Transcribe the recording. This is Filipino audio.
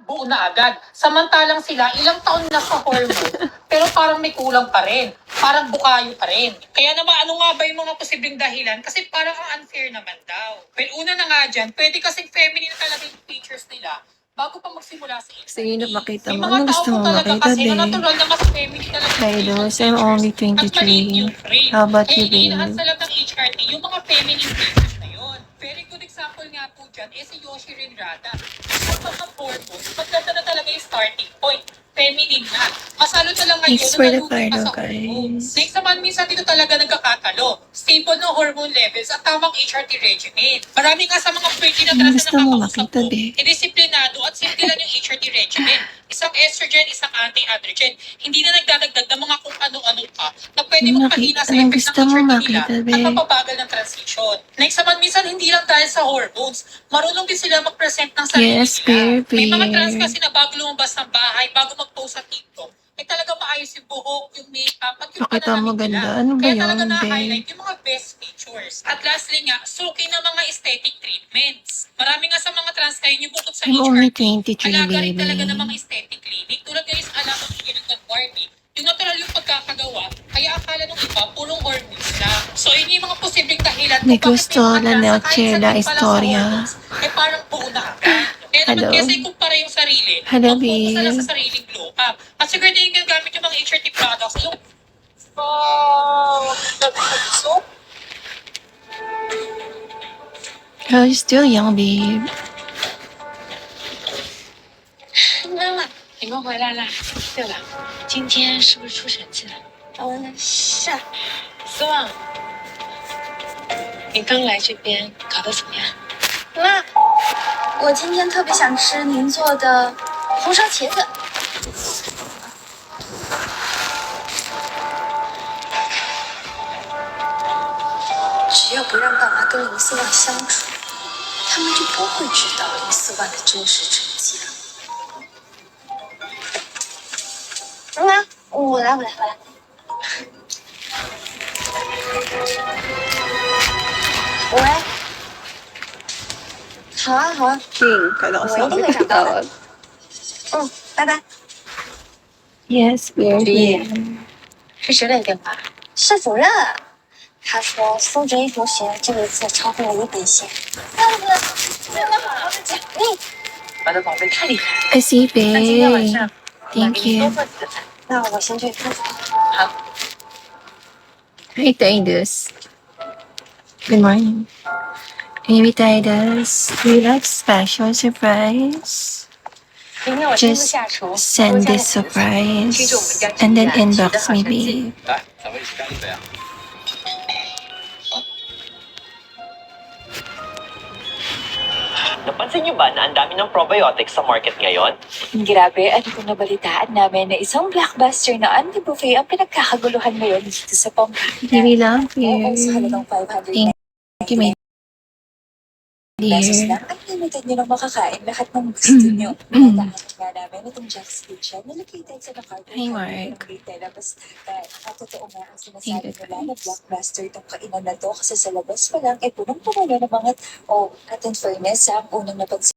buo na agad. Samantalang sila, ilang taon na sa hormone, pero parang may kulang pa rin. Parang bukayo pa rin. Kaya naman, ano nga ba yung mga posibleng dahilan? Kasi parang ang unfair naman daw. Well, una na nga dyan, pwede kasing feminine talaga yung features nila bago pa magsimula sa HRT. Sige, makita May mo. mga Ano tao gusto po mo talaga makita, kasi na babe? natural na mas feminine talaga yung Hi, facial Dos. I'm features only at maliit 23. yung frame. How about Kaya you, iniinahas babe? sa lab ng HRT yung mga feminine features na yun. Very good example nga po dyan is si Yoshi Rinrada. At mga hormones, maganda na talaga yung starting point. Feminine na. Masalo na lang ngayon Thanks na for the nalugi pa follow, sa hormones. guys. Next naman, minsan dito talaga nagkakatalo. Stable ng hormone levels at tamang HRT regimen. Marami nga sa mga pretty na Ano trans gusto na mo nakakausap makita, ko, babe? disiplinado at simple lang yung HRT regimen. Isang estrogen, isang anti-androgen. Hindi na nagdadagdag ng mga kung ano-ano pa na pwede Ano magpahina sa anong effect ng gusto mo HRT nila makita, at babe? mapabagal ng transition. Next naman, minsan hindi lang dahil sa hormones. Marunong din sila mag-present ng sarili Yes, nila. babe. May mga trans kasi na bago lumabas ng bahay, bago mag-post sa TikTok, talagang maayos yung buhok, yung makeup, at yung Pakita mo pananamit nila. ganda. Ano ba Kaya talaga yun, na-highlight babe? yung mga best features. At lastly nga, suki ng mga aesthetic treatments. Marami nga sa mga trans ngayon yung bukod sa I'm only HRT, 23, alaga rin talaga ng mga baby. aesthetic clinic. Tulad nga yung alaga ng clinic ng Barbie. Yung natural yung pagkakagawa, kaya akala ng iba, purong hormones lang. So, yun yung mga posibleng dahilan Me kung bakit may gusto mga la trans na kahit noche la saglit pa lang sa historia. hormones, ay parang buo na agad. Kaya naman Hello? kesa ikumpara yung sarili, Hello, mag-focus na lang sa babe. sariling glow up. At siguro din yung gamit yung mga HRT products, yung so, Oh, you're still young, babe. 妈妈，你们回来了。对了，今天是不是出审计了？是。思望，你刚来这边搞得怎么样？妈，我今天特别想吃您做的红烧茄子。只要不让爸妈跟林思旺相处，他们就不会知道林思旺的真实成绩了。妈，我来。喂，好啊， King, kala ko我一sa 定 akin 会找到的。 tawag. 拜拜。 Yes, 主意 baby. 是谁来的电话？是主任，他说苏哲一同学这一次超过了1本线，要不主任们好好的奖励。我的宝贝太厉害了。 I see, 那今天晚上 babe. 我来 Thank 给你多 you. 做几个菜。那我先去看看。好。 Hi, Titus. Good morning. Maybe Titus, do you like special surprise? 明天我亲自 Just 下厨，多 send 加点 this 颜色。记住我们 surprise 家 and then 居然取得 inbox 好 me, 成绩。 babe. 来，咱们一起干一杯啊！ Napansin niyo ba na ang dami ng probiotics sa market ngayon? Grabe, ano kung nabalitaan namin na isang blockbuster na anti-buffet ang pinagkakaguluhan ngayon dito sa Pampanga. We love Oo, sa you. halagang 500 Thank you, my pesos dear. lang, unlimited nyo na makakain lahat ng gusto nyo. Nadaanan nga namin itong Jack's Kitchen na located sa MacArthur Hi, Highway Mark. ng Retail na Bastacan. At totoo nga ang Thank sinasabi you, nila na guys. blockbuster itong kainan na to kasi sa labas pa lang ay punong-puno na ng mga tao. At in fairness, ang unang napansin